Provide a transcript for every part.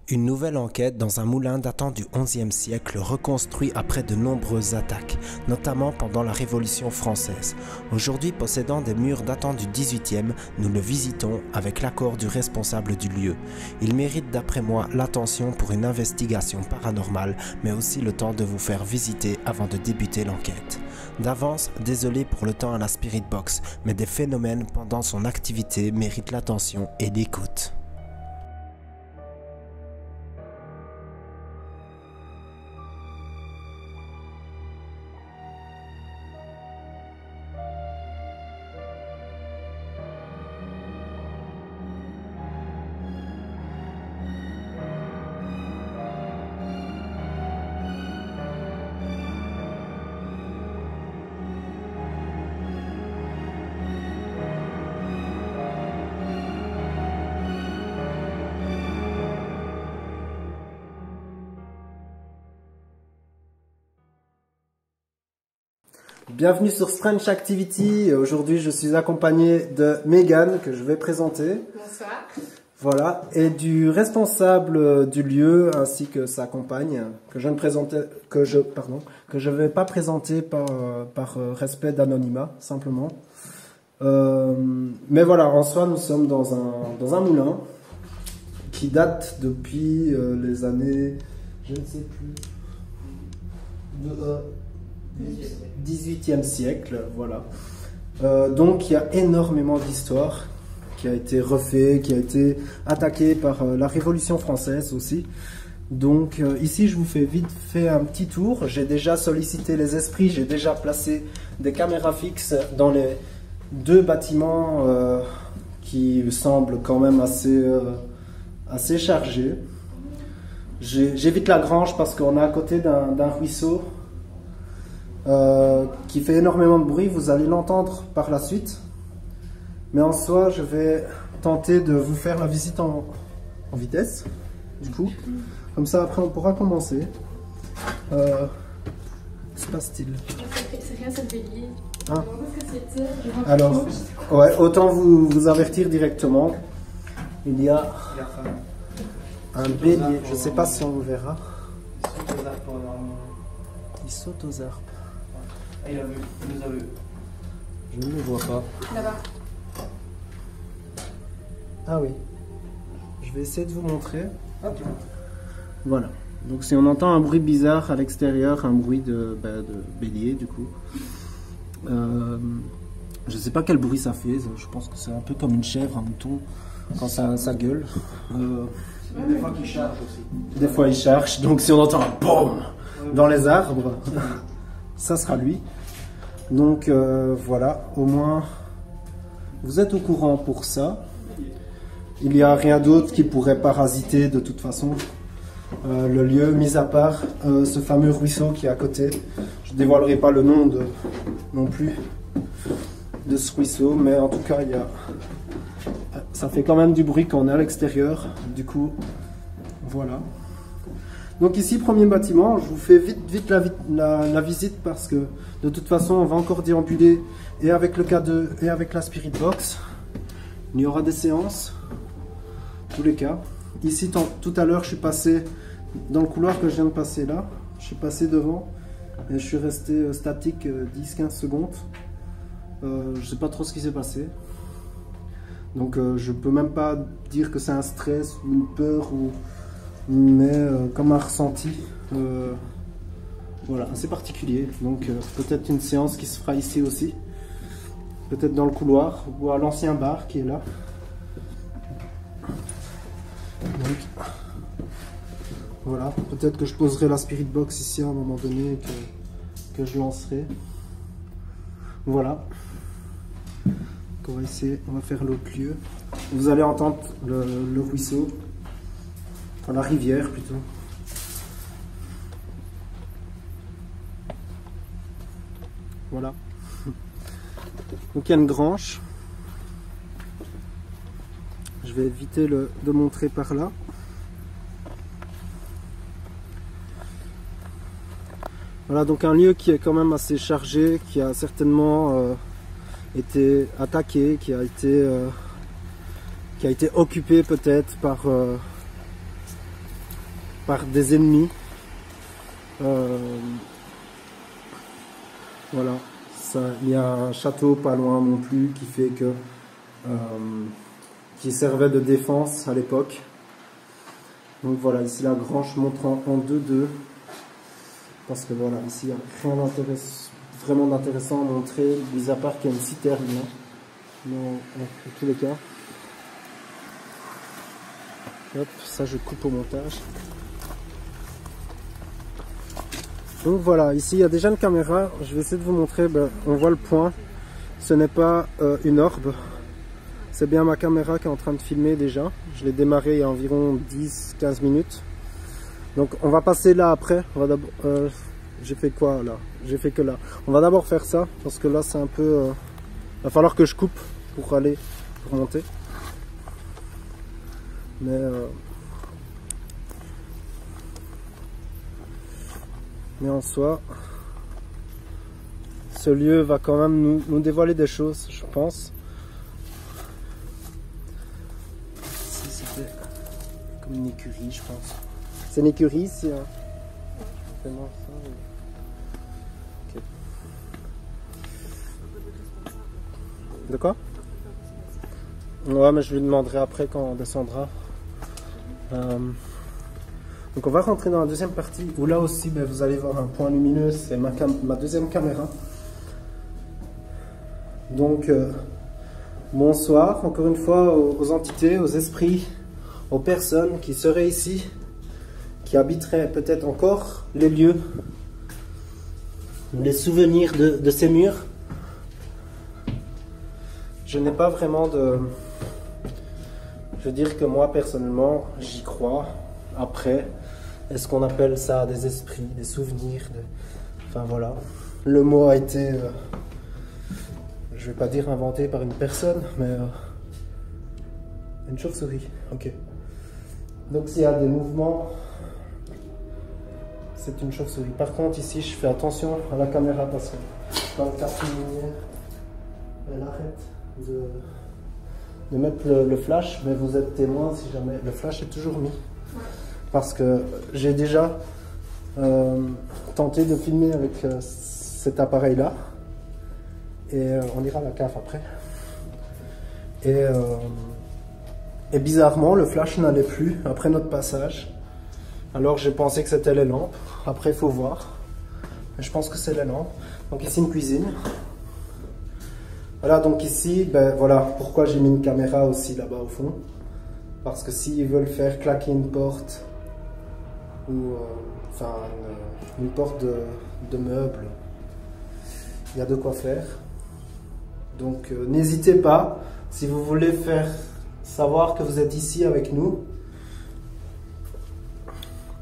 Une nouvelle enquête dans un moulin datant du XIe siècle reconstruit après de nombreuses attaques, notamment pendant la Révolution française. Aujourd'hui possédant des murs datant du XVIIIe, nous le visitons avec l'accord du responsable du lieu. Il mérite d'après moi l'attention pour une investigation paranormale, mais aussi le temps de vous faire visiter avant de débuter l'enquête. D'avance, désolé pour le temps à la Spirit Box, mais des phénomènes pendant son activité méritent l'attention et l'écoute. Bienvenue sur Strange Activity. Aujourd'hui, je suis accompagné de Megan que je vais présenter. Bonsoir. Voilà, et du responsable du lieu ainsi que sa compagne que je ne vais pas présenter par respect d'anonymat simplement. Mais voilà, en soi, nous sommes dans un moulin qui date depuis les années, je ne sais plus, 18e siècle, voilà. Donc il y a énormément d'histoires qui a été refait, qui a été attaqué par la Révolution française aussi. Donc ici je vous fais vite fait un petit tour. J'ai déjà sollicité les esprits, j'ai déjà placé des caméras fixes dans les deux bâtiments qui semblent quand même assez chargés. J'évite la grange parce qu'on est à côté d'un ruisseau qui fait énormément de bruit, vous allez l'entendre par la suite. Mais en soi, je vais tenter de vous faire la visite en vitesse, du coup. Comme ça, après, on pourra commencer. Que se passe-t-il? C'est rien, c'est bélier. Ah. Qu'est-ce que c'était? Alors, ouais, autant vous avertir directement. Il y a un bélier, je ne sais pas si on le verra. Il saute aux arbres. Il nous a vu. Je ne le vois pas. Là-bas. Ah oui. Je vais essayer de vous montrer. Voilà. Donc si on entend un bruit bizarre à l'extérieur, un bruit de bélier du coup. Je ne sais pas quel bruit ça fait. Je pense que c'est un peu comme une chèvre, un mouton, quand ça gueule. Des fois qu'il charge aussi. Des fois il charge. Donc si on entend un BOUM dans les arbres, ça sera lui. Donc voilà, au moins vous êtes au courant pour ça. Il n'y a rien d'autre qui pourrait parasiter de toute façon le lieu, mis à part ce fameux ruisseau qui est à côté. Je ne dévoilerai pas le nom non plus de ce ruisseau, mais en tout cas ça fait quand même du bruit quand on est à l'extérieur. Du coup, voilà. Donc ici, premier bâtiment, je vous fais vite la visite parce que de toute façon, on va encore déambuler et avec le K2 et avec la Spirit Box. Il y aura des séances, tous les cas. Ici, tout à l'heure, je suis passé dans le couloir que je viens de passer là. Je suis passé devant et je suis resté statique 10-15 secondes. Je ne sais pas trop ce qui s'est passé. Donc je peux même pas dire que c'est un stress ou une peur mais comme un ressenti voilà, assez particulier. Donc peut-être une séance qui se fera ici aussi, peut-être dans le couloir ou à l'ancien bar qui est là. Donc voilà, peut-être que je poserai la Spirit Box ici à un moment donné que je lancerai. Voilà, on va essayer, on va faire l'autre lieu. Vous allez entendre le ruisseau. Enfin, la rivière plutôt. Voilà. Donc il y a une grange. Je vais éviter de montrer par là. Voilà, donc un lieu qui est quand même assez chargé, qui a certainement été attaqué, qui a été occupé peut-être par des ennemis. Voilà, ça, il y a un château pas loin non plus qui fait que qui servait de défense à l'époque. Donc voilà, ici la grange montre en 2-2 parce que voilà, ici il n'y a rien vraiment d'intéressant à montrer, mis à part qu'il y a une citerne là. Dans tous les cas. Hop, ça je coupe au montage. Donc voilà, ici il y a déjà une caméra, je vais essayer de vous montrer, on voit le point, ce n'est pas une orbe, c'est bien ma caméra qui est en train de filmer déjà, je l'ai démarré il y a environ 10-15 minutes, donc on va passer là après, j'ai fait quoi là? J'ai fait que là, on va d'abord faire ça, parce que là c'est un peu, va falloir que je coupe pour monter, mais en soi, ce lieu va quand même nous dévoiler des choses, je pense. Ici, c'était comme une écurie, je pense. C'est une écurie ici, hein. Vraiment ça, oui. Okay. De quoi? Ouais, mais je lui demanderai après quand on descendra. Donc on va rentrer dans la deuxième partie où là aussi vous allez voir un point lumineux, c'est ma deuxième caméra. Donc bonsoir encore une fois aux entités, aux esprits, aux personnes qui seraient ici, qui habiteraient peut-être encore les lieux, les souvenirs de ces murs. Je n'ai pas vraiment de... Je veux dire que moi personnellement j'y crois. Après, est-ce qu'on appelle ça des esprits, des souvenirs, enfin voilà. Le mot a été, je vais pas dire inventé par une personne, mais une chauve-souris, ok. Donc s'il y a des mouvements, c'est une chauve-souris. Par contre ici, je fais attention à la caméra parce que dans le cas elle arrête de mettre le flash, mais vous êtes témoin si jamais. Le flash est toujours mis. Parce que j'ai déjà tenté de filmer avec cet appareil là et on ira à la cave après et bizarrement le flash n'allait plus après notre passage, alors j'ai pensé que c'était les lampes, après il faut voir, mais je pense que c'est les lampes. Donc ici une cuisine, voilà. Donc ici voilà pourquoi j'ai mis une caméra aussi là-bas au fond, parce que s'ils veulent faire claquer une porte ou enfin une porte de meubles, il y a de quoi faire. Donc n'hésitez pas, si vous voulez faire savoir que vous êtes ici avec nous.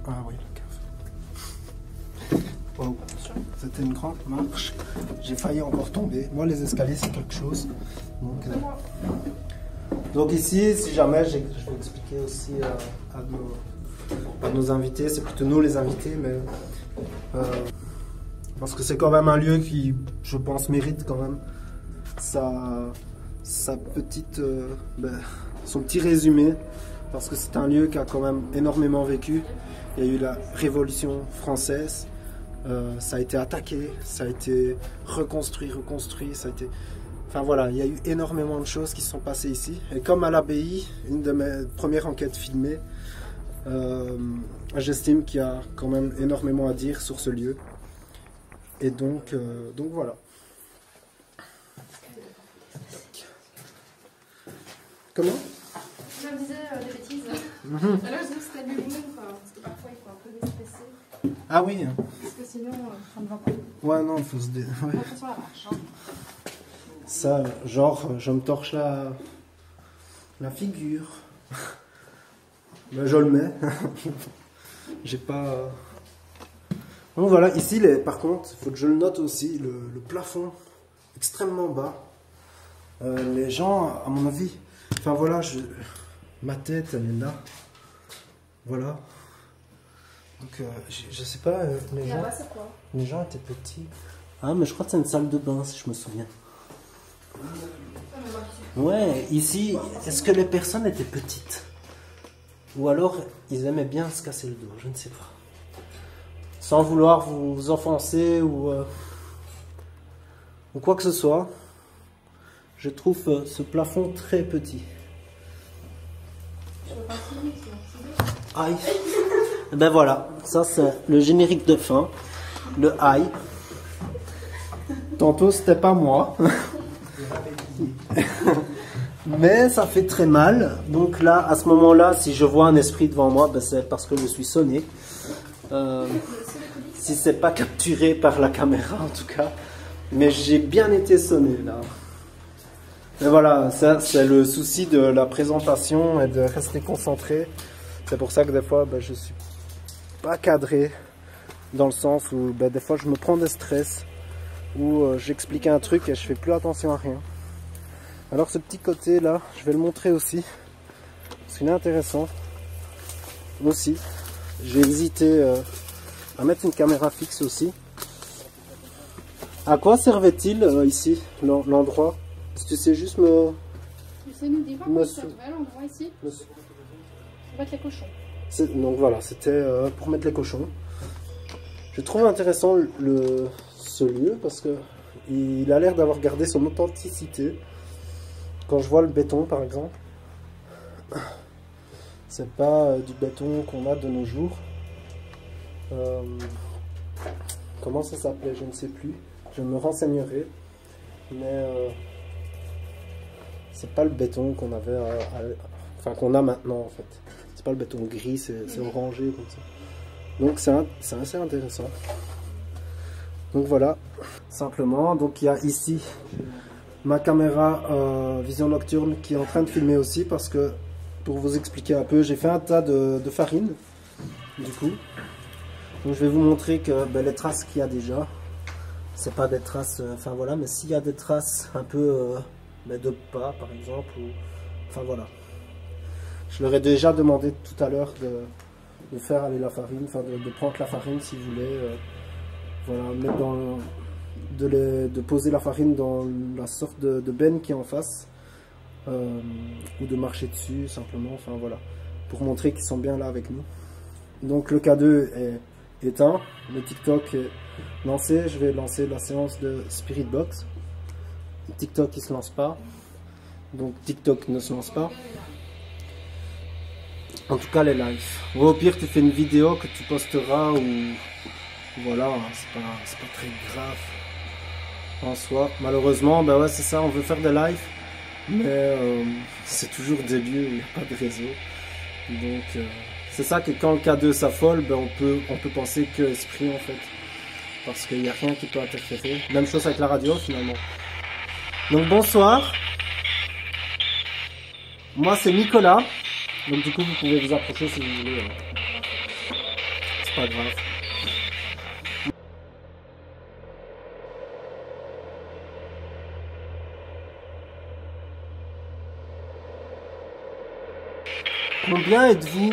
Ah oui, la cave. Oh, c'était une grande marche, j'ai failli encore tomber. Moi les escaliers c'est quelque chose. Donc ici, si jamais, je vais expliquer aussi à nos invités, c'est plutôt nous les invités, mais parce que c'est quand même un lieu qui, je pense, mérite quand même sa petite, son petit résumé, parce que c'est un lieu qui a quand même énormément vécu. Il y a eu la Révolution française, ça a été attaqué, ça a été reconstruit, ça a été... Enfin voilà, il y a eu énormément de choses qui se sont passées ici. Et comme à l'abbaye, une de mes premières enquêtes filmées, j'estime qu'il y a quand même énormément à dire sur ce lieu. Et donc voilà. Comment? Je me disais des bêtises. Alors je disais que c'était l'humour, parce que parfois il faut un peu déstresser. Ah oui. Parce que sinon, ça ne va pas. Ouais, non, il faut se dire. Ouais. Attention à la marche. Hein. Ça, genre, je me torche la figure. Ben, je le mets. J'ai pas... Donc voilà, ici, par contre, il faut que je le note aussi, le plafond extrêmement bas. Les gens, à mon avis... Enfin voilà, ma tête, elle est là. Voilà. Donc, je sais pas, les gens étaient petits. Ah, mais je crois que c'est une salle de bain, si je me souviens. Ouais, ici, est-ce que les personnes étaient petites? Ou alors, ils aimaient bien se casser le dos, je ne sais pas. Sans vouloir vous offenser ou quoi que ce soit, je trouve ce plafond très petit. Aïe. Et ben voilà, ça c'est le générique de fin, le aïe. Tantôt c'était pas moi. Mais ça fait très mal. Donc là, à ce moment-là, si je vois un esprit devant moi, ben c'est parce que je suis sonné. Si c'est pas capturé par la caméra en tout cas. Mais j'ai bien été sonné là. Et voilà, ça c'est le souci de la présentation et de rester concentré. C'est pour ça que des fois ben, je suis pas cadré. Dans le sens où ben, des fois je me prends des stress. Où j'explique un truc et je fais plus attention à rien. Alors ce petit côté là, je vais le montrer aussi. Parce qu'il est intéressant. Aussi. J'ai hésité à mettre une caméra fixe aussi. À quoi servait-il ici, l'endroit? Est-ce que tu sais juste me... Tu sais nous dire quoi ça servait l'endroit ici? Pour mettre les cochons. Donc voilà, c'était pour mettre les cochons. Je trouve intéressant ce lieu parce que il a l'air d'avoir gardé son authenticité. Quand je vois le béton par exemple, c'est pas du béton qu'on a de nos jours. Comment ça s'appelait, je ne sais plus. Je me renseignerai. Mais c'est pas le béton qu'on avait, enfin qu'on a maintenant en fait. C'est pas le béton gris, c'est orangé comme ça. Donc c'est assez intéressant. Donc voilà, simplement. Donc il y a ici ma caméra vision nocturne qui est en train de filmer aussi parce que, pour vous expliquer un peu, j'ai fait un tas de farine du coup. Donc je vais vous montrer que ben, les traces qu'il y a déjà, c'est pas des traces, enfin voilà, mais s'il y a des traces un peu ben, de pas par exemple, ou, enfin voilà. Je leur ai déjà demandé tout à l'heure de faire aller la farine, enfin de prendre la farine si vous voulez. Voilà, mettre dans, de poser la farine dans la sorte de benne qui est en face, ou de marcher dessus simplement, enfin voilà, pour montrer qu'ils sont bien là avec nous. Donc le K2 est éteint, le TikTok est lancé, je vais lancer la séance de Spirit Box. TikTok il se lance pas, donc TikTok ne se lance pas. En tout cas les lives. Ou au pire tu fais une vidéo que tu posteras ou... Voilà, c'est pas très grave en soi. Malheureusement, ben ouais, c'est ça, on veut faire des lives, mais c'est toujours des lieux où il n'y a pas de réseau. Donc, c'est ça que quand le K2 s'affole, ben on peut penser que esprit en fait. Parce qu'il n'y a rien qui peut interférer. Même chose avec la radio finalement. Donc, bonsoir. Moi, c'est Nicolas. Donc, du coup, vous pouvez vous approcher si vous voulez. C'est pas grave. Combien êtes-vous?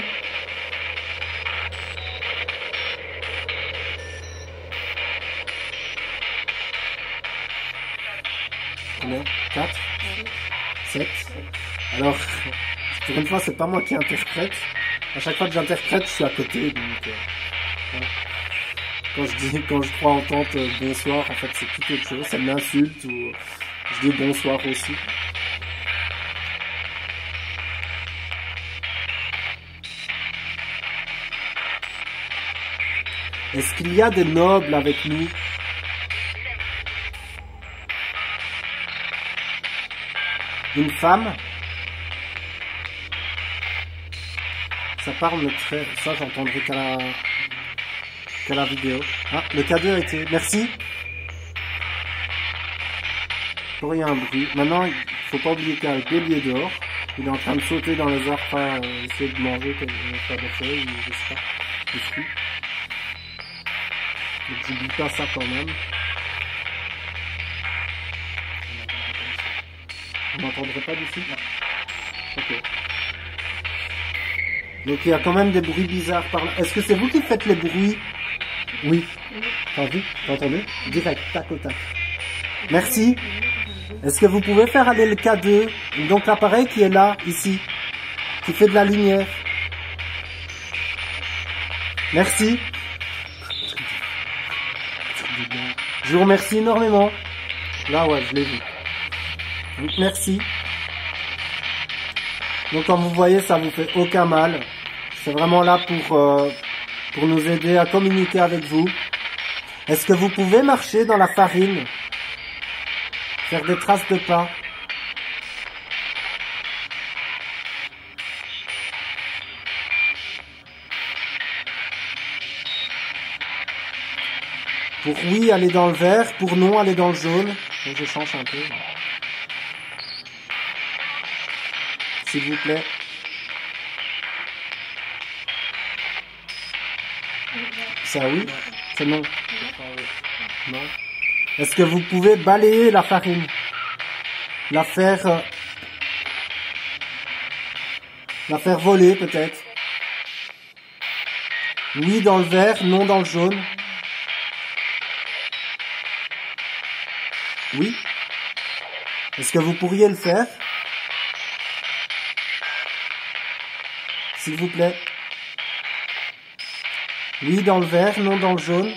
Combien? 4? 7? Alors, pour une fois, c'est pas moi qui interprète. À chaque fois que j'interprète, je suis à côté. Donc, quand je crois entendre bonsoir, en fait, c'est tout autre chose. Ça m'insulte ou je dis bonsoir aussi. Est-ce qu'il y a des nobles avec nous? Une femme? Ça parle très... Ça, j'entendrai qu'à la vidéo. Ah, le K2 a été... Merci. Pour rien un bruit. Maintenant, il faut pas oublier qu'il y a le bélier dehors. Il est en train de sauter dans les arbres, essayer de manger des feuilles, je sais pas, des fruits. Donc j'oublie pas ça quand même. On n'entendrait pas d'ici? Ok. Donc il y a quand même des bruits bizarres par là. Est-ce que c'est vous qui faites les bruits? Oui. T'as vu? T'as entendu? Direct, tac au tac. Merci. Est-ce que vous pouvez faire aller le K2? Donc l'appareil qui est là, ici, qui fait de la lumière. Merci. Je vous remercie énormément. Là, ouais, je l'ai vu. Donc, merci. Donc, comme vous voyez, ça vous fait aucun mal. C'est vraiment là pour nous aider à communiquer avec vous. Est-ce que vous pouvez marcher dans la farine? Faire des traces de pas? Pour oui, aller dans le vert. Pour non, aller dans le jaune. Donc, je change un peu. S'il vous plaît. Ça oui? C'est non? Non. Est-ce que vous pouvez balayer la farine? La faire voler peut-être? Oui dans le vert, non dans le jaune. Oui. Est-ce que vous pourriez le faire? S'il vous plaît. Oui dans le vert, non dans le jaune.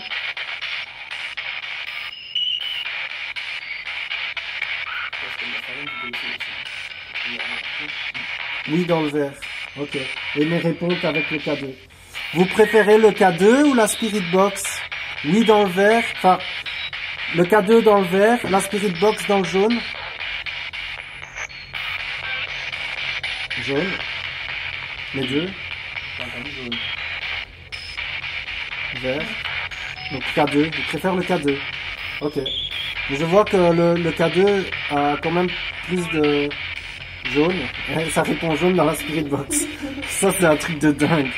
Oui dans le vert. Ok. Et mes réponses avec le K2. Vous préférez le K2 ou la Spirit Box? Oui dans le vert. Enfin, le K2 dans le vert, la Spirit Box dans le jaune. Jaune. Les deux. Vert. Donc K2. Je préfère le K2. Ok. Mais je vois que le K2 a quand même plus de jaune. Et ça répond jaune dans la Spirit Box. Ça c'est un truc de dingue.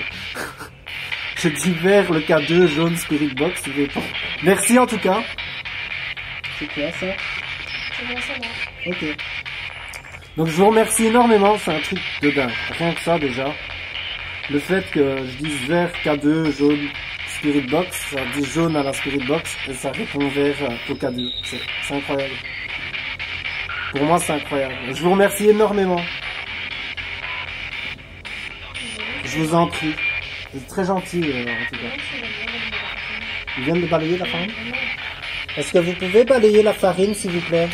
J'ai dit vert, le K2, jaune, Spirit Box. Merci en tout cas. C'est quoi ça? C'est bon, ça va. Ok. Donc je vous remercie énormément, c'est un truc de dingue. Rien que ça déjà. Le fait que je dise vert, K2, jaune, Spirit Box, ça dit jaune à la Spirit Box et ça répond vert au K2. C'est incroyable. Pour moi c'est incroyable. Je vous remercie énormément. Je vous en prie. C'est très gentil en tout cas. Ils viennent de balayer la farine? Est-ce que vous pouvez balayer la farine s'il vous plaît?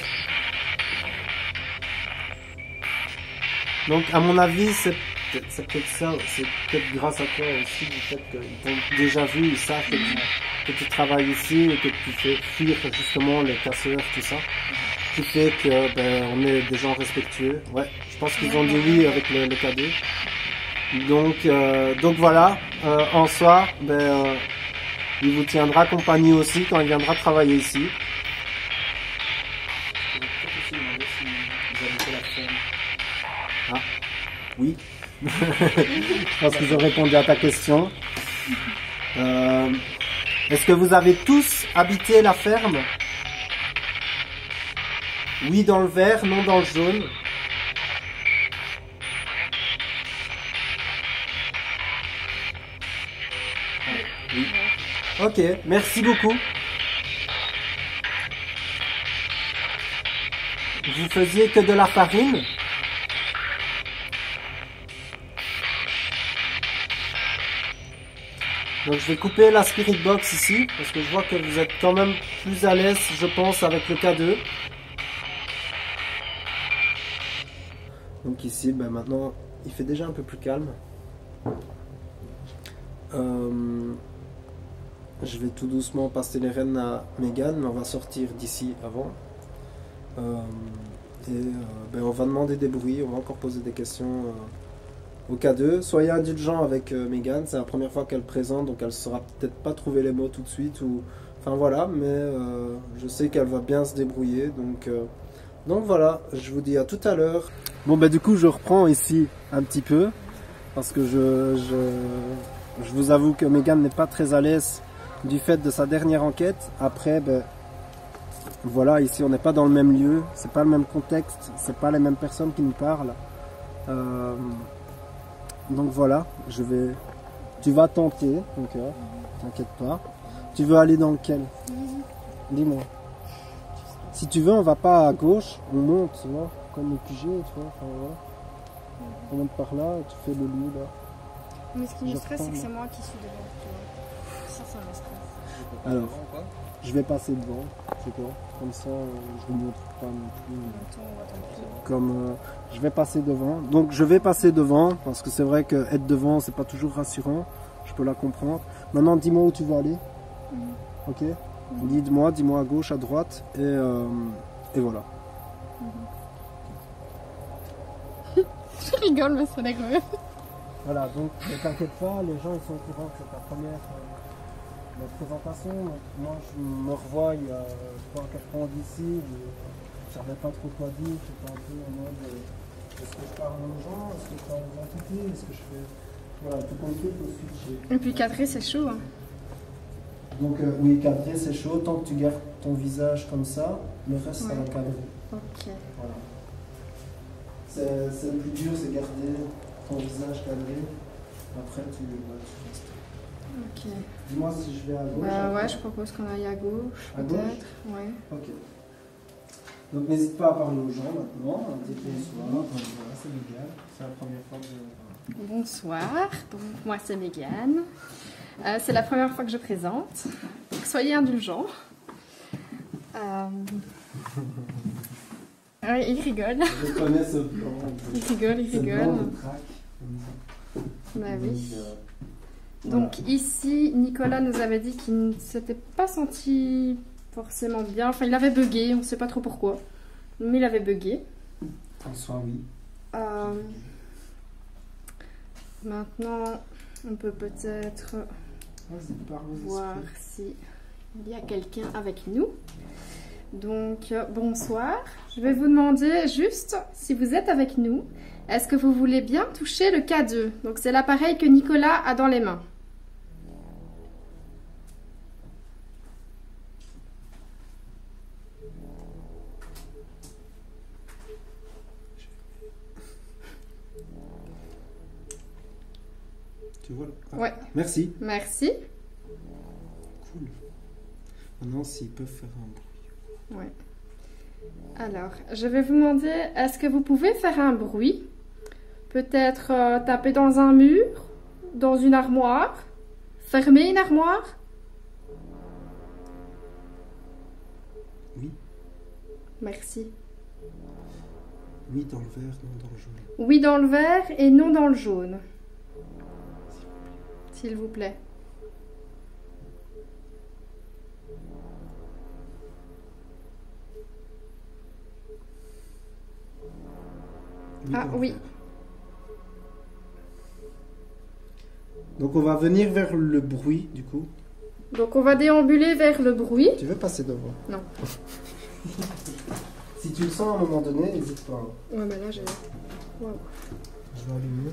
Donc à mon avis c'est peut-être ça, c'est peut-être grâce à toi aussi du fait qu'ils t'ont déjà vu, ils savent que tu travailles ici et que tu fais fuir justement les casseurs, tout ça. Qui fait que on est des gens respectueux. Ouais, je pense qu'ils ont dit oui avec le K2. Donc voilà, en soi, il vous tiendra compagnie aussi quand il viendra travailler ici. Ah, oui. Je pense qu'ils ont répondu à ta question. Est-ce que vous avez tous habité la ferme? Oui dans le vert, non dans le jaune. Oui. Ok, merci beaucoup. Vous faisiez que de la farine? Donc je vais couper la Spirit Box ici, parce que je vois que vous êtes quand même plus à l'aise, je pense, avec le K2. Donc ici, maintenant, il fait déjà un peu plus calme. Je vais tout doucement passer les rênes à Megan, mais on va sortir d'ici avant. On va demander des bruits, on va encore poser des questions au K2. Soyez indulgents avec Megan, c'est la première fois qu'elle présente, donc elle ne saura peut-être pas trouver les mots tout de suite. Enfin voilà, mais je sais qu'elle va bien se débrouiller. Donc voilà, je vous dis à tout à l'heure. Bon du coup je reprends ici un petit peu, parce que je vous avoue que Megan n'est pas très à l'aise du fait de sa dernière enquête. Après, voilà, ici on n'est pas dans le même lieu, c'est pas le même contexte, c'est pas les mêmes personnes qui nous parlent. Donc voilà, tu vas tenter, donc t'inquiète pas. Tu veux aller dans lequel? Dis-moi. Si tu veux, on va pas à gauche, on monte, tu vois, comme le QG, tu vois. Enfin, voilà. On monte par là et tu fais le lieu là. Mais ce qui me Je stresse, prends, c'est que moi. c'est moi qui suis devant. Tu vois. Ça me stresse. Alors, je vais passer devant, c'est quoi? Comme ça, je vous montre pas non plus. Attends, on va attendre. Comme je vais passer devant. Donc je vais passer devant parce que c'est vrai que être devant c'est pas toujours rassurant. Je peux la comprendre. Maintenant dis-moi où tu veux aller. Ok. Dis-moi à gauche, à droite et voilà. Je rigole, mais c'est nerveux. Voilà. Donc ne t'inquiète pas, les gens ils sont au courant que c'est ta première présentation. Donc, moi je me revois il y a 3-4 ans d'ici. Je savais pas trop quoi dire. J'étais un peu en mode est-ce que je parle aux gens, est-ce que je parle aux entités, est-ce que je fais voilà tout compris faut switcher. Et puis cadrer, c'est chaud. Hein. Donc oui, cadrer c'est chaud, tant que tu gardes ton visage comme ça, le reste ça va cadrer. Ok. Voilà. C'est le plus dur, c'est garder ton visage cadré. Après tu restes. Ok. Dis-moi si je vais à gauche. Bah après. ouais, je propose qu'on aille à gauche, À gauche peut-être. Ouais. Ok. Donc n'hésite pas à parler aux gens maintenant, dites bonsoir, voilà, c'est légal, c'est la première fois que je... Bonsoir, donc moi c'est Mégane. C'est la première fois que je présente. Donc soyez indulgents. Oui, il rigole. Je connais ce plan. Il rigole, il Ce plan rigole. de track. Bah oui. Voilà. Donc ici, Nicolas nous avait dit qu'il ne s'était pas senti forcément bien. Enfin, il avait bugué, on ne sait pas trop pourquoi. Mais il avait bugué. En soi, oui. Maintenant, on peut peut-être Vas-y, parle aux voir esprits. s'il y a quelqu'un avec nous. Donc, bonsoir. Je vais vous demander juste si vous êtes avec nous. Est-ce que vous voulez bien toucher le K2? Donc, c'est l'appareil que Nicolas a dans les mains. Tu vois là? Ouais. Merci. Merci. Cool. Maintenant, s'ils peuvent faire un bruit. Ouais. Alors, je vais vous demander, est-ce que vous pouvez faire un bruit? Peut-être taper dans un mur, dans une armoire, fermer une armoire? Oui. Merci. Oui, dans le vert, non dans le jaune. Oui dans le vert et non dans le jaune. S'il vous plaît. Ah dans le oui. vert. Donc on va venir vers le bruit du coup. Donc on va déambuler vers le bruit. Tu veux passer devant? Non. Si tu le sens à un moment donné, n'hésite pas. Ouais, mais là j'ai... Wow. Je vais allumer.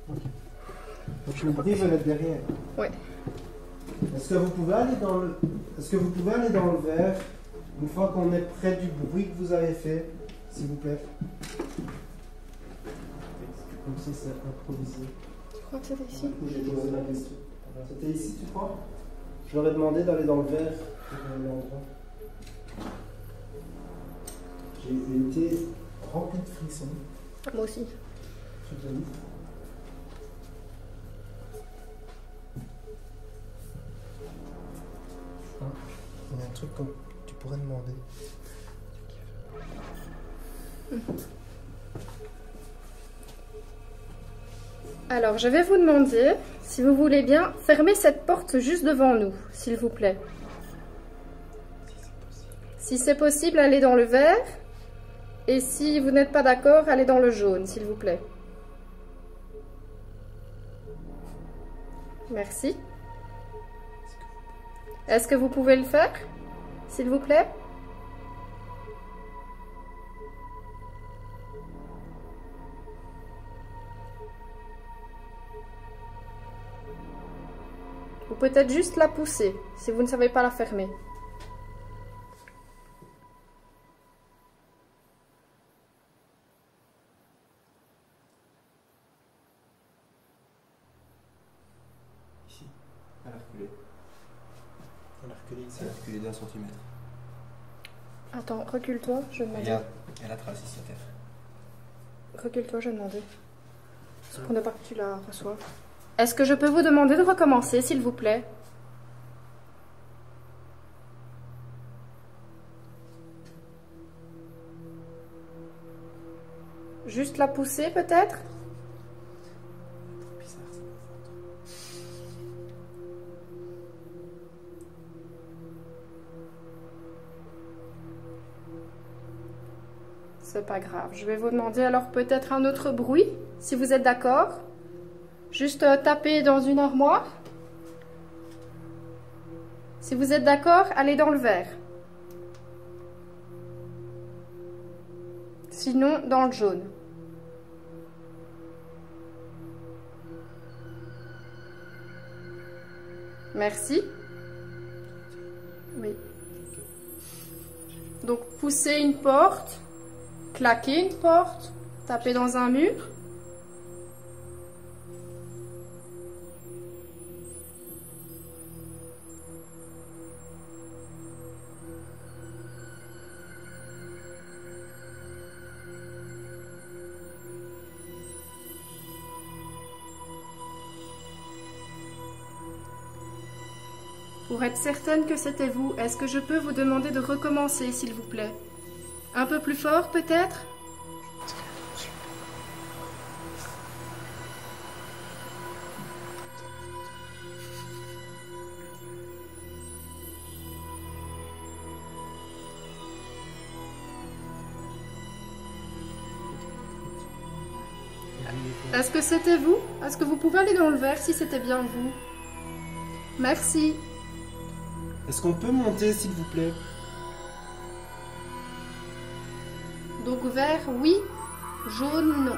Ok. Donc le bruit va être derrière. Ouais. Est-ce que vous pouvez aller dans le... Est-ce que vous pouvez aller dans le verre une fois qu'on est près du bruit que vous avez fait, s'il vous plaît? Comme ça c'est improvisé. Tu crois que c'était ici? J'ai posé la question. C'était ici, tu crois? Je leur ai demandé d'aller dans le verre pour l'endroit. J'ai été rempli de frissons. Moi aussi. Truc de ouf. Hein, il y a un truc que tu pourrais demander. Alors, je vais vous demander, si vous voulez bien, fermer cette porte juste devant nous, s'il vous plaît. Si c'est possible, allez dans le vert. Et si vous n'êtes pas d'accord, allez dans le jaune, s'il vous plaît. Merci. Est-ce que vous pouvez le faire, s'il vous plaît? Ou peut-être juste la pousser, si vous ne savez pas la fermer. Ici, elle a reculé. Elle a reculé ici. Elle a reculé d'1 centimètre. Attends, recule-toi, je vais demander. Regarde, elle a trace ici à terre. Recule-toi, je vais demander. C'est pour ne pas que tu la reçoives. Est-ce que je peux vous demander de recommencer, s'il vous plaît? Juste la pousser, peut-être? C'est pas grave. Je vais vous demander alors peut-être un autre bruit, si vous êtes d'accord. Juste taper dans une armoire. Si vous êtes d'accord, allez dans le vert. Sinon, dans le jaune. Merci. Oui. Donc, poussez une porte. Claquer une porte, taper dans un mur. Pour être certaine que c'était vous, est-ce que je peux vous demander de recommencer, s'il vous plaît? Un peu plus fort, peut-être? Est-ce que c'était vous? Est-ce que vous pouvez aller dans le vert si c'était bien vous? Merci. Est-ce qu'on peut monter, s'il vous plaît? Donc vert, oui. Jaune, non.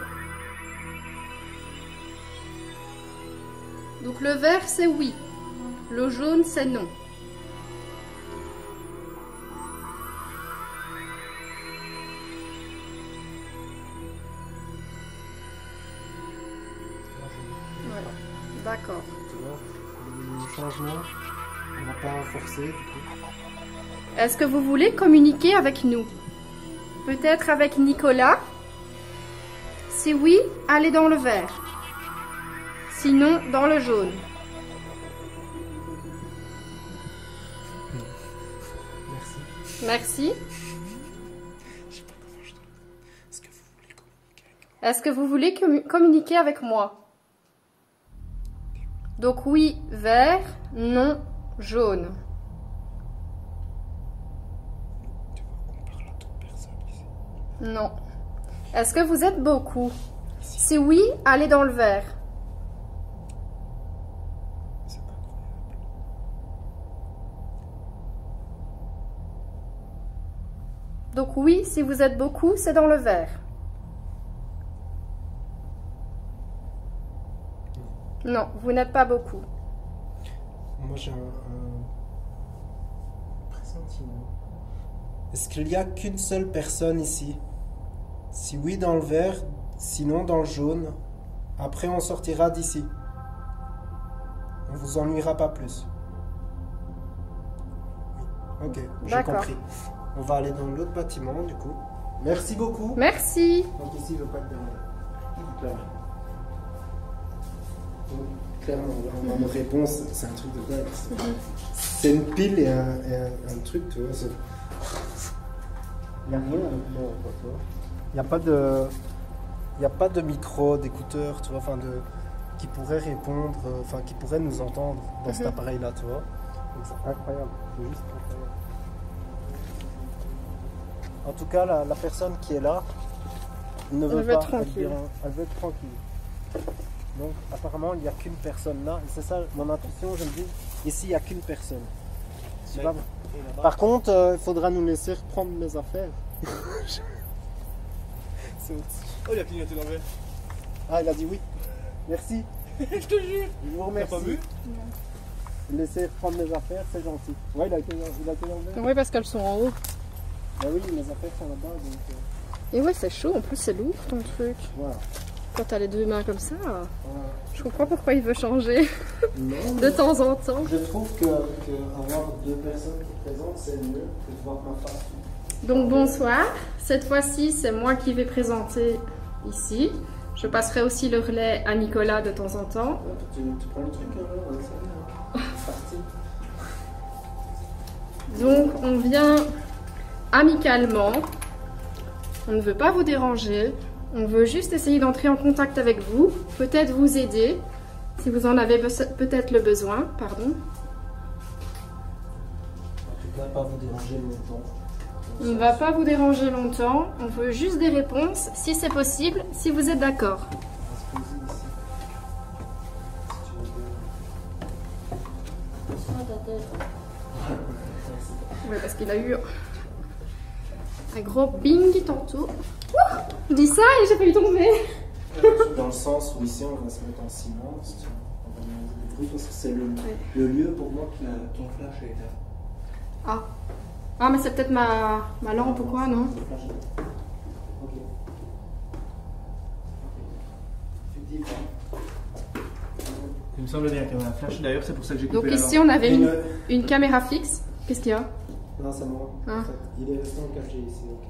Donc le vert, c'est oui. Le jaune, c'est non. Voilà. D'accord. Le changement, on va pas forcer. Du coup. Est-ce que vous voulez communiquer avec nous? Peut-être avec Nicolas? Si oui, allez dans le vert. Sinon, dans le jaune. Merci. Merci. Est-ce que vous voulez communiquer avec moi? Donc oui, vert, non, jaune. Non. Est-ce que vous êtes beaucoup? Si oui, allez dans le vert. Donc oui, si vous êtes beaucoup, c'est dans le vert. Non, vous n'êtes pas beaucoup. Moi j'ai un pressentiment. Est-ce qu'il n'y a qu'une seule personne ici? Si oui, dans le vert, sinon dans le jaune. Après, on sortira d'ici. On vous ennuiera pas plus. Oui. Ok, j'ai D'accord. compris. On va aller dans l'autre bâtiment, du coup. Merci beaucoup. Merci. Donc ici, il ne veut pas être derrière. Clairement. Donc, clairement, nos réponses, c'est un truc de dingue. C'est une pile et un truc, tu vois. Il n'y a rien avec moi, quoi, tu vois. Il n'y a pas de micro, d'écouteur, tu vois, enfin qui pourrait répondre, enfin qui pourrait nous entendre dans cet appareil-là, tu vois. Donc c'est incroyable, c'est juste incroyable. En tout cas, la personne qui est là ne veut pas, elle veut être tranquille. Donc apparemment, il n'y a qu'une personne là, et c'est ça mon intuition, je me dis, ici il n'y a qu'une personne. C'est pas... Par contre, il faudra nous laisser reprendre mes affaires. Oh, il a clignoté l'envers. Ah, il a dit oui. Merci. Je te jure. Je vous remercie. T'as pas vu? Laisser reprendre mes affaires, c'est gentil. Ouais, il a été enlevé. Oui, parce qu'elles sont en haut. Bah oui, mes affaires sont là-bas, donc... Et ouais, c'est chaud. En plus, c'est lourd ton truc. Voilà. Quand t'as les deux mains comme ça, Voilà. je comprends pourquoi il veut changer Non, de temps en temps. je trouve que avoir deux personnes qui présentent, c'est mieux que de voir ma face. Donc bonsoir. Cette fois-ci, c'est moi qui vais présenter ici. Je passerai aussi le relais à Nicolas de temps en temps. Tu prends le truc, alors, c'est parti. Donc on vient amicalement. On ne veut pas vous déranger. On veut juste essayer d'entrer en contact avec vous. Peut-être vous aider. Si vous en avez peut-être le besoin. Pardon. On ne va pas vous déranger longtemps. On ne va pas vous déranger longtemps. On veut juste des réponses, si c'est possible, si vous êtes d'accord. On va se poser ici. Si tu veux bien. Oui, parce qu'il a eu un gros bing tantôt. Ouh, je dis ça et j'ai failli tomber. Dans le sens où ici on va se mettre en silence. On va demander du bruit parce que c'est le lieu pour moi qui ton flash est là. Ah. Ah, mais c'est peut-être ma lampe ou quoi, non? Ok. Effectivement. Il me semble bien qu'il y a un flash. D'ailleurs, c'est pour ça que j'ai Donc coupé la ici lampe. on avait une caméra fixe. Qu'est-ce qu'il y a? Non, c'est moi. Ah. En fait. Il est resté en cachée ici, ok.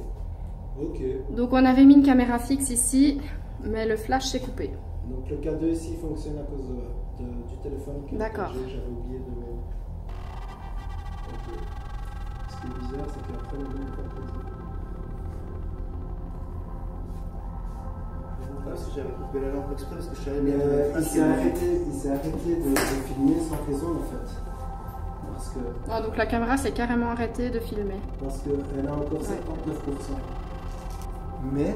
Ok. Donc on avait mis une caméra fixe ici, mais le flash s'est coupé. Donc le K2 ici fonctionne à cause du téléphone que D'accord. j'avais oublié de... Ok. Ce qui est bizarre, c'est qu'après le nom n'est pas posé. Je ne sais pas si j'avais coupé la lampe exprès parce que je savais Mais bien. il s'est arrêté de filmer sans raison en fait. Ah, donc la caméra s'est carrément arrêtée de filmer. Parce qu'elle a encore 79%. Mais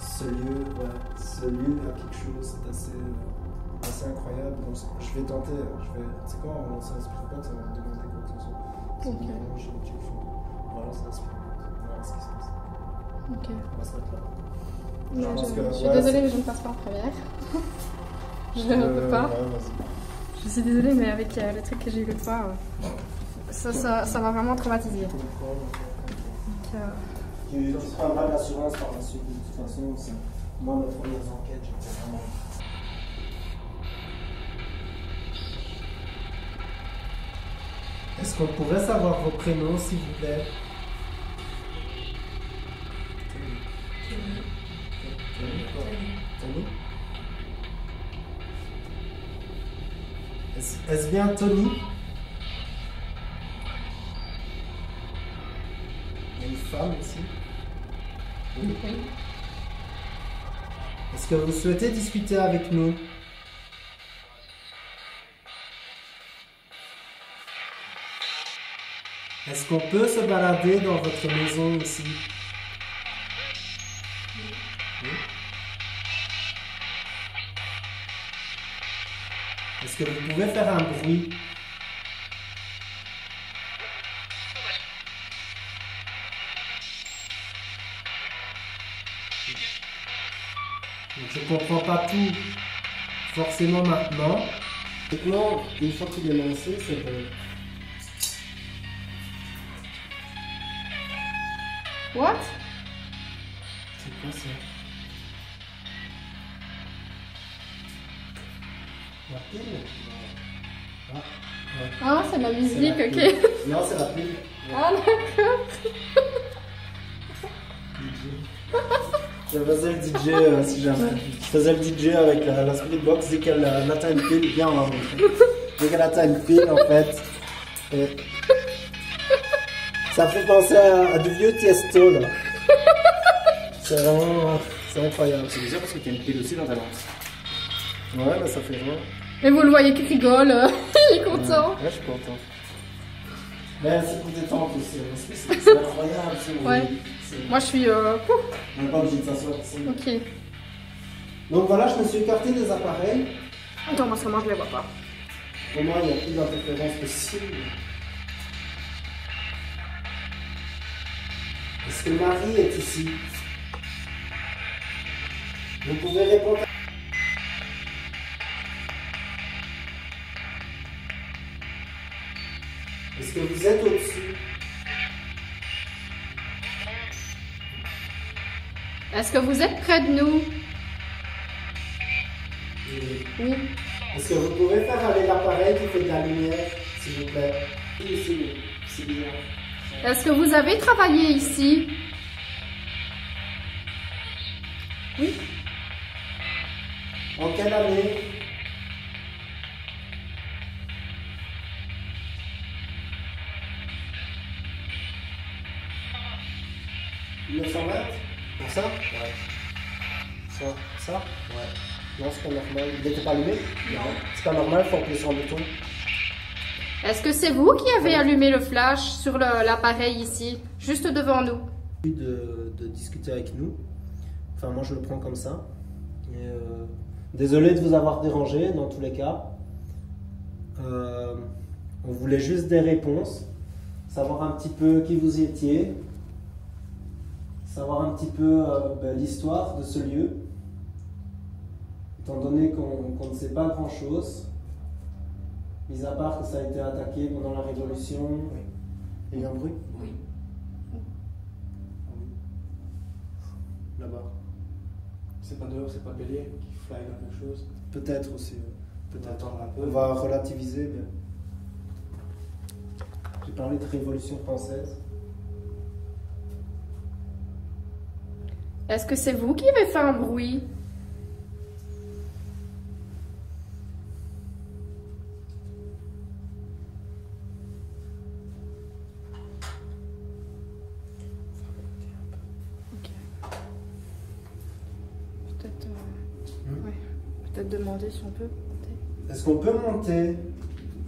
ce lieu a quelque chose assez incroyable. Donc, je vais tenter. C'est quoi, on s'inspire pas de demander quoi que ce soit. Ok. Voilà, ça inspire. Voilà ce qui se passe. Ok. On va se mettre là. Non, pense que, je suis ouais, désolée, mais je ne passe pas en première. Je ne peux pas. Ouais, vas-y. Je suis désolée, mais avec le truc que j'ai eu l'autre fois, ça m'a vraiment traumatisée. Tu prendras l'assurance par la suite. De toute façon, c'est moi mes premières enquêtes, j'étais vraiment. Est-ce qu'on pourrait savoir vos prénoms, s'il vous plaît? Tony. Est-ce bien Tony? Il y a une femme ici. Oui. Est-ce que vous souhaitez discuter avec nous? Est-ce qu'on peut se balader dans votre maison ici? Oui. Est-ce que vous pouvez faire un bruit? Donc, je ne comprends pas tout forcément maintenant. Maintenant, une fois qu'il est lancé, c'est bon. What? C'est quoi ça? La pile? Ah, ouais. Ah, c'est de la musique, C'est la ok. pile. Non, c'est la pile. Ah, d'accord. Je faisais le DJ si jamais. Je faisais le DJ avec la Spirit Box. Dès qu'elle atteint une pile, viens, on va montrer. Dès qu'elle atteint une pile, en fait. Ça fait penser à du vieux Tiesto, là. C'est vraiment. C'est incroyable. C'est bizarre parce que tu as une pile aussi dans ta lampe. Ouais, mais ça fait rien. Et vous le voyez qui rigole, il est content. Ouais, je suis content. Mais c'est pour détendre aussi. C'est incroyable, c'est Ouais. Moi je suis. On n'est pas obligé de s'asseoir ici. Ok. Donc voilà, je me suis écarté des appareils. Attends, parce que moi je les vois pas. Au moins, il n'y a plus d'interférence possible. Est-ce que Marie est ici? Vous pouvez répondre. Est-ce que vous êtes au-dessus? Est-ce que vous êtes près de nous? Oui. Est-ce que vous pouvez faire aller l'appareil qui fait de la lumière, s'il vous plaît? Ici, c'est bien. Est-ce que vous avez travaillé ici? Oui. En quelle année? Pour ça? Ouais. Ça? Ouais. Non, c'est pas normal. Il n'était pas allumé? Non. C'est pas normal, il faut appuyer sur un bouton. Est-ce que c'est vous qui avez allumé le flash sur l'appareil ici, juste devant nous? De discuter avec nous. Enfin, moi je le prends comme ça. Et, désolé de vous avoir dérangé dans tous les cas. On voulait juste des réponses, savoir un petit peu qui vous étiez, savoir un petit peu l'histoire de ce lieu, étant donné qu'on ne sait pas grand chose, mis à part que ça a été attaqué pendant la Révolution. Oui. Il y a eu un bruit? Oui. Là-bas. C'est pas dehors, c'est pas Bélier qui fly dans quelque chose. Peut-être aussi. Peut-être. Attendre un peu. On va relativiser. Mais... J'ai parlé de Révolution française. Est-ce que c'est vous qui avez fait un bruit? Peut-être demander si on peut monter. Est-ce qu'on peut monter?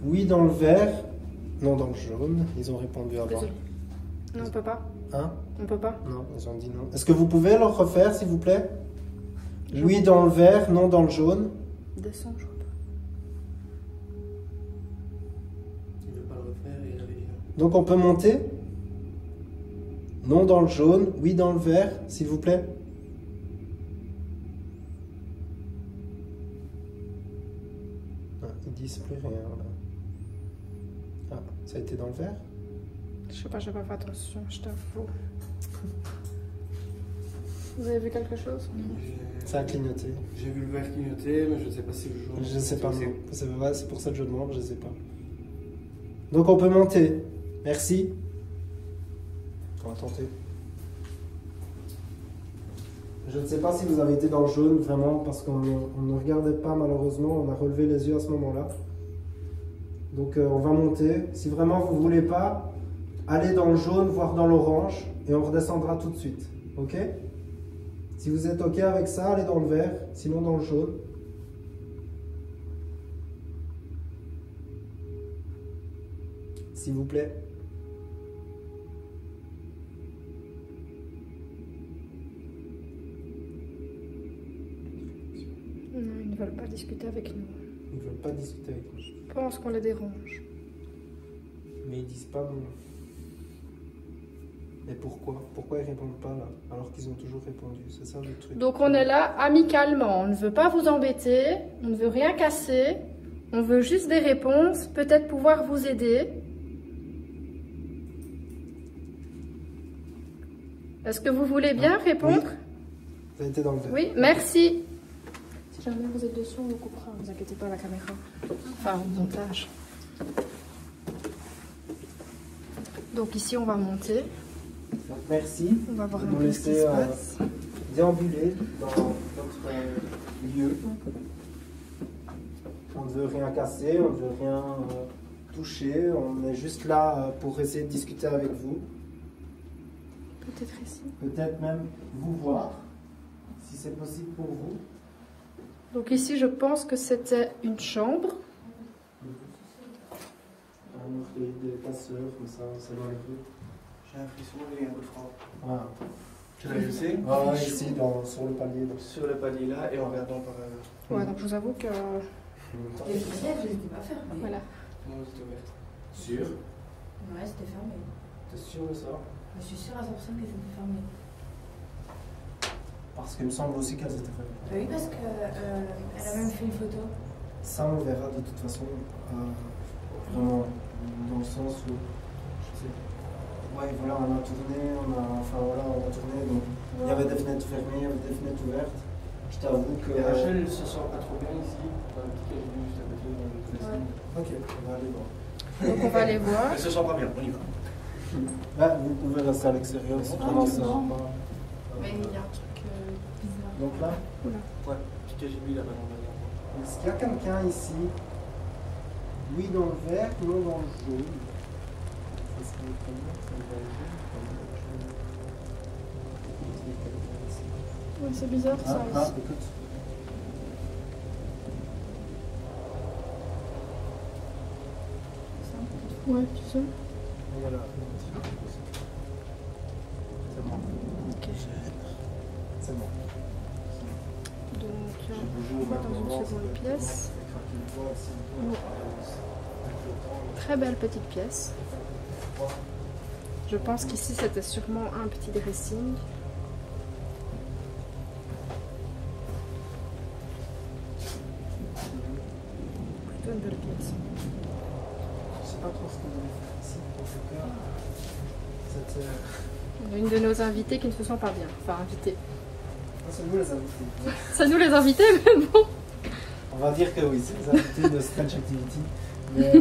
Oui, dans le vert. Non, dans le jaune. Ils ont répondu avant. Désolé. Non, on peut pas. Hein? On peut pas. Non, ils ont dit non. Est-ce que vous pouvez le refaire, s'il vous plaît? Oui, dans le vert, non, dans le jaune. Descends, je crois pas. Il veut pas le refaire et il avait dit non. Donc on peut monter? Non, dans le jaune. Oui, dans le vert, s'il vous plaît. Ils disent plus rien là. Ah, ça a été dans le vert? Je sais pas, j'ai pas fait attention, je t'avoue. Vous avez vu quelque chose? Ça a clignoté. J'ai vu le vert clignoter, mais je ne sais pas si le jaune. Je sais pas. C'est pour ça que je demande, je sais pas. Donc on peut monter. Merci. On va tenter. Je ne sais pas si vous avez été dans le jaune, vraiment, parce qu'on ne regardait pas malheureusement, on a relevé les yeux à ce moment-là. Donc on va monter. Si vraiment vous ne voulez pas, allez dans le jaune, voire dans l'orange, et on redescendra tout de suite. Ok? Si vous êtes ok avec ça, allez dans le vert, sinon dans le jaune. S'il vous plaît. Non, ils ne veulent pas discuter avec nous. Ils ne veulent pas discuter avec nous. Je pense qu'on les dérange. Mais ils disent pas non. Et pourquoi? Pourquoi ils répondent pas là, alors qu'ils ont toujours répondu? C'est ça le truc. Donc on est là amicalement, on ne veut pas vous embêter, on ne veut rien casser, on veut juste des réponses, peut-être pouvoir vous aider. Est-ce que vous voulez bien répondre? Oui. Vous avez été dans le vert. Oui, merci. Si jamais vous êtes dessus, on vous coupera, ne vous inquiétez pas, la caméra. Enfin, au montage. Donc ici, on va monter. Donc, merci. On va voir de un nous peu ce qui laisser se passe. déambuler dans notre lieu. On ne veut rien casser, on ne veut rien toucher. On est juste là pour essayer de discuter avec vous. Peut-être ici. Peut-être même vous voir, si c'est possible pour vous. Donc ici, je pense que c'était une chambre. On offre des passeurs, comme ça, c'est dans les rues. J'ai l'impression qu'il y a un peu de froid. Voilà. Tu l'as laissé? Ah, ici, sur le palier. Donc. Sur le palier là et en regardant par. Ouais, donc je vous avoue que... Les fenêtres, elles n'étaient pas fermées. Voilà. Non, c'était ouvert. Sûr? Ouais, c'était fermé. T'es sûr de ça? Je suis sûre à 100% qu'elles étaient fermées. Parce qu'il me semble aussi qu'elles étaient fermées. Bah oui, parce qu'elle a même fait une photo. Ça, on verra de toute façon. Vraiment, dans le sens où. Je sais. Ouais, voilà, on a tourné, on a tourné. Donc, il y avait des fenêtres fermées, il y avait des fenêtres ouvertes. Je t'avoue que. Et Rachel se sent pas trop bien ici. Enfin, elle est venue juste à côté dans le dressing. Ok, on va aller voir. Donc on va aller voir. Elle se sent pas bien, on y va. Là, vous pouvez rester à l'extérieur si vraiment ça va pas. Mais il y a un truc bizarre. Donc là, Ouais, ce que j'ai vu là-bas dans le est-ce qu'il y a quelqu'un ici? Oui dans le vert, non dans le jaune. Est-ce qu'il y a quelqu'un dans le jaune? Ouais, c'est bizarre ça Ah, aussi. écoute. Ouais, tu sais. Voilà. C'est bon. Ok. C'est bon. Donc, on va dans une seconde pièce. Très belle petite pièce. Je pense qu'ici c'était sûrement un petit dressing. Plutôt une belle pièce. Je sais pas trop ce que vous allez faire ici. En tout cas, cette, On a une de nos invités qui ne se sent pas bien. Enfin, invitée. c'est nous les invités. C'est nous les invités, mais bon. On va dire que oui, c'est les invités de Scratch Activity. Mais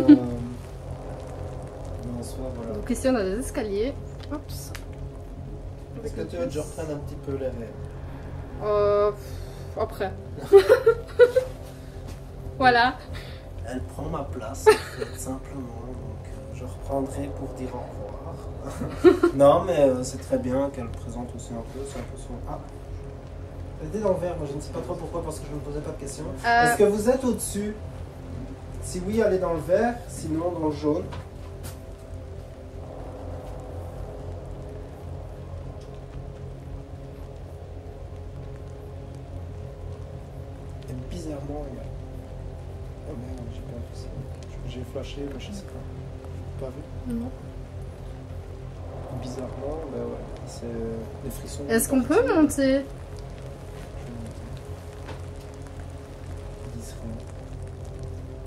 en soi, voilà. Donc ici on a des escaliers. Oups. Est-ce que tu veux que je reprenne un petit peu les rêves? Après. Voilà. Elle prend ma place, en fait, simplement. Donc, je reprendrai pour dire au revoir. Non, mais c'est très bien qu'elle présente aussi un peu. C'est un peu son. Ah! Elle était dans le vert, moi je ne sais pas trop pourquoi, parce que je ne me posais pas de questions. Est-ce que vous êtes au-dessus? Si oui, allez dans le vert, sinon dans le jaune. Et bizarrement, il y a. Oh merde, j'ai pas vu ça. J'ai flashé, mais je sais pas. Pas vu? Non. Bizarrement, bah ouais, c'est des frissons. Est-ce qu'on peut monter? Ils disent rien.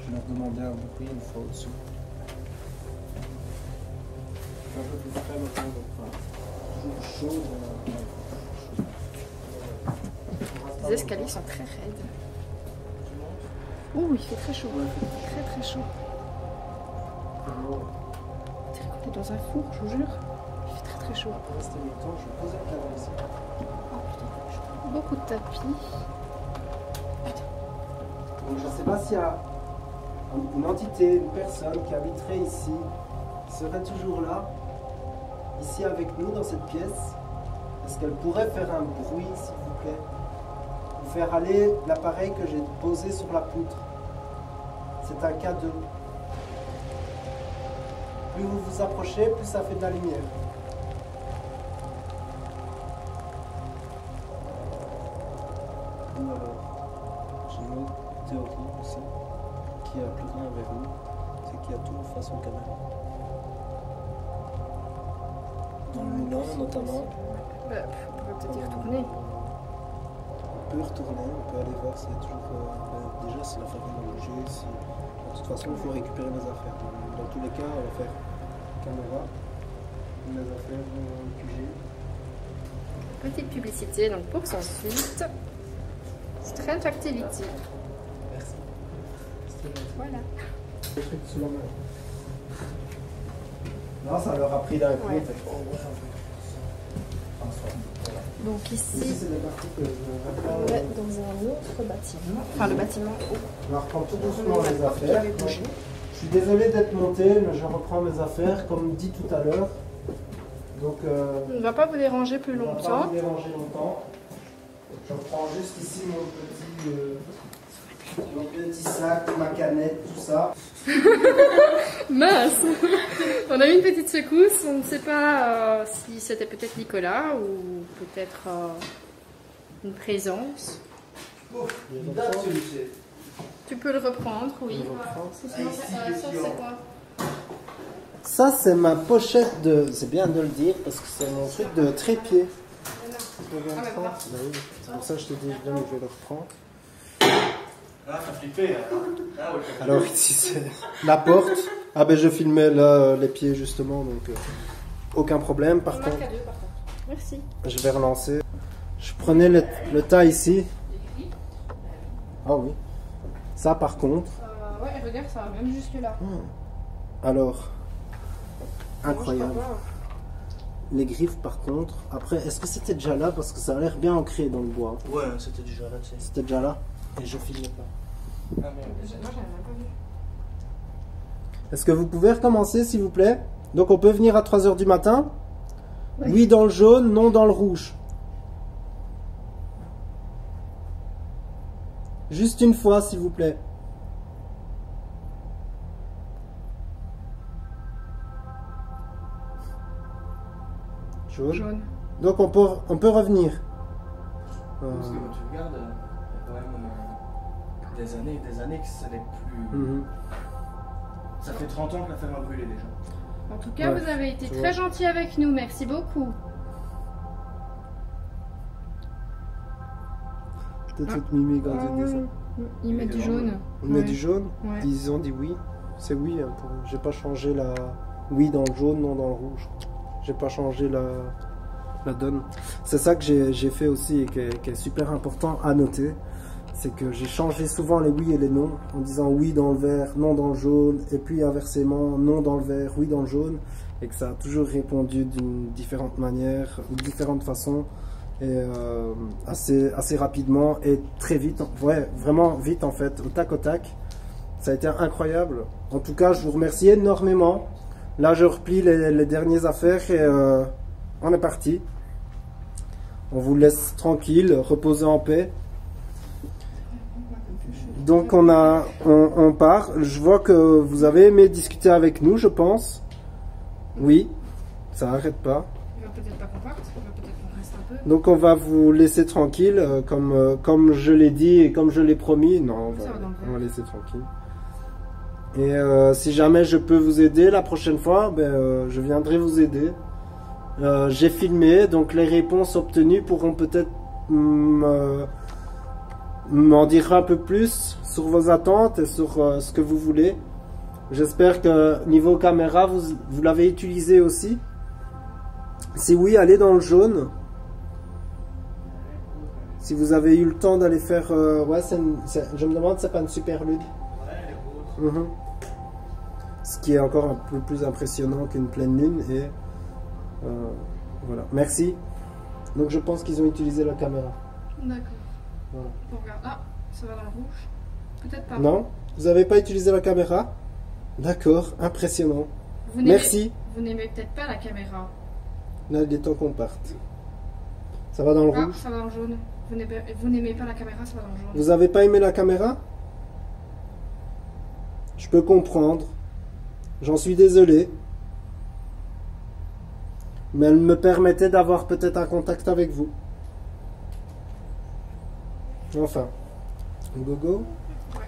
Je leur demandais un bruit une fois au-dessus. Un peu plus frais maintenant, donc toujours chaud. Les escaliers sont très raides. Ouh, il fait très chaud. Très très chaud. On dirait qu'on est dans un four, je vous jure. Il fait très très chaud. Pour rester longtemps, je vais poser le cadre ici. Beaucoup de tapis. Donc je ne sais pas s'il y a une entité, une personne qui habiterait ici, qui serait toujours là, ici avec nous dans cette pièce. Est-ce qu'elle pourrait faire un bruit, s'il vous plaît? Ou faire aller l'appareil que j'ai posé sur la poutre? C'est un cadeau. Plus vous vous approchez, plus ça fait de la lumière. Ou alors, j'ai une autre théorie aussi, qui a plus rien avec nous, c'est qu'il y a tout face aux caméras. Dans le moulin notamment. Bah, on pourrait peut-être y retourner. On peut retourner, on peut aller voir s'il y a toujours. Déjà, c'est la famille de loger. Si... De toute façon, il faut récupérer mes affaires. Dans tous les cas, on va faire caméra, mes affaires QG. Petite publicité donc pour son suite. Strange Activity. Merci. Voilà. Le truc sous la main. Non, ça leur a pris d'un coup. Ouais. Fait que, oh, ouais, voilà. Donc Ici, ici, c'est des parties que je on reprends. est dans un autre bâtiment. Enfin, le bâtiment haut. Je reprends tout doucement les Qui affaires. avait bougé. Je suis désolé d'être monté, mais je reprends mes affaires, comme dit tout à l'heure. Donc, On ne va pas vous déranger plus on va pas longtemps. vous déranger longtemps. Je reprends juste ici mon petit sac, ma canette, tout ça. Mince. On a eu une petite secousse. On ne sait pas si c'était peut-être Nicolas ou peut-être une présence. Une date, celui-ci. Tu peux le reprendre, oui. Je reprends. Ça, c'est quoi? Ça, c'est ma pochette de. C'est bien de le dire parce que c'est mon truc de trépied. mais voilà. Bah oui, c'est pour ça que je te dis, viens, je vais le reprendre. Ah, t'as flippé, alors. Ah, ouais, t'as Alors ici c'est la porte. Ah ben je filmais là les pieds justement, donc aucun problème. Par On contre, marque à deux, par contre. Merci. je vais relancer. Je prenais le tas ici. Ah oui. Ça par contre, Ouais, regarde, ça va même jusque là. alors incroyable. les griffes par contre. Après, est-ce que c'était déjà là? Parce que ça a l'air bien ancré dans le bois. Ouais, c'était déjà là, tu sais. C'était déjà là. Et je filme pas. Moi, j'avais même pas vu. Est-ce que vous pouvez recommencer s'il vous plaît? Donc on peut venir à 3 h du matin. Oui. Oui dans le jaune, non dans le rouge. Juste une fois s'il vous plaît. Jaune. Jaune. Donc on peut revenir. Parce que quand tu regardes, il y a quand même des années et des années que ça n'est plus. Mhm. Ça fait 30 ans que la ferme a brûlé déjà. En tout cas, Ouais, vous avez été je très vois. gentil avec nous. Merci beaucoup. Peut-être Mimi quand Ah il dit ça. Ils mettent du jaune. On met Ouais. du jaune. Ouais. Ils ont dit oui. C'est oui. Hein, j'ai pas changé la oui dans le jaune, non dans le rouge. J'ai pas changé la donne. C'est ça que j'ai fait aussi et qui est super important à noter. C'est que j'ai changé souvent les oui et les non en disant oui dans le vert, non dans le jaune, et puis inversement non dans le vert, oui dans le jaune, et que ça a toujours répondu d'une différente manière ou de différentes façons et assez rapidement et très vite, ouais, vraiment vite en fait, au tac au tac. Ça a été incroyable. En tout cas, je vous remercie énormément. Là, je replie les dernières affaires et on est parti. On vous laisse tranquille, reposer en paix. Donc on part. Je vois que vous avez aimé discuter avec nous, je pense. Oui, ça n'arrête pas. Il va peut-être pas qu'on parte. Il va peut-être qu'on reste un peu. Donc on va vous laisser tranquille, comme je l'ai dit et comme je l'ai promis. Non, Ça va dans le on va laisser tranquille. Et si jamais je peux vous aider la prochaine fois, je viendrai vous aider. J'ai filmé, donc les réponses obtenues pourront peut-être m'en dire un peu plus sur vos attentes et sur ce que vous voulez. J'espère que niveau caméra, vous l'avez utilisé aussi. Si oui, allez dans le jaune. Si vous avez eu le temps d'aller faire... ouais, je me demande si c'est pas une super lune. Mhm. Ce qui est encore un peu plus impressionnant qu'une pleine lune. Et voilà. Merci. Donc je pense qu'ils ont utilisé la caméra. D'accord. Voilà. On regarde. Ah, ça va dans le rouge. Peut-être pas. Non? Vous n'avez pas utilisé la caméra? D'accord, impressionnant. Vous n'aimez- Merci. Vous n'aimez peut-être pas la caméra. Là, il est temps qu'on parte. Ça va dans le Ah, rouge? ça va dans le jaune. Vous n'aimez pas la caméra, ça va dans le jaune. Vous avez pas aimé la caméra? Je peux comprendre. J'en suis désolé. Mais elle me permettait d'avoir peut-être un contact avec vous. Enfin. Gogo, Ouais,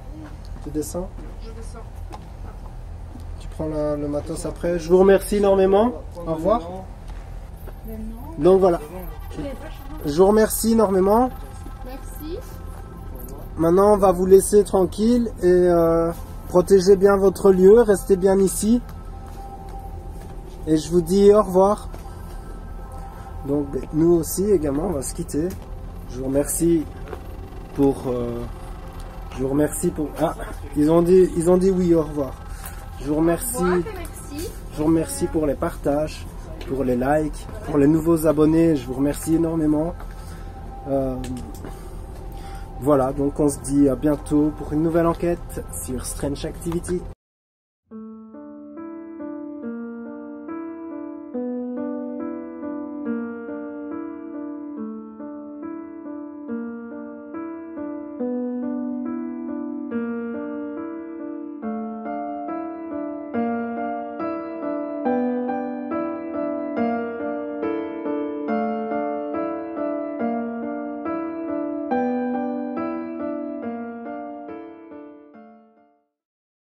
tu descends? je descends. Tu prends le matos après. Je vous remercie énormément. Au revoir. Donc voilà. Je vous remercie énormément. Merci. Maintenant, on va vous laisser tranquille et protégez bien votre lieu, restez bien ici. Et je vous dis au revoir. Donc, nous aussi également, on va se quitter. Je vous remercie pour. Je vous remercie pour. Ah, ils ont dit oui, au revoir. Je vous remercie. Au revoir et merci. Je vous remercie pour les partages, pour les likes, pour les nouveaux abonnés. Je vous remercie énormément. Voilà, donc on se dit à bientôt pour une nouvelle enquête sur Strange Activity.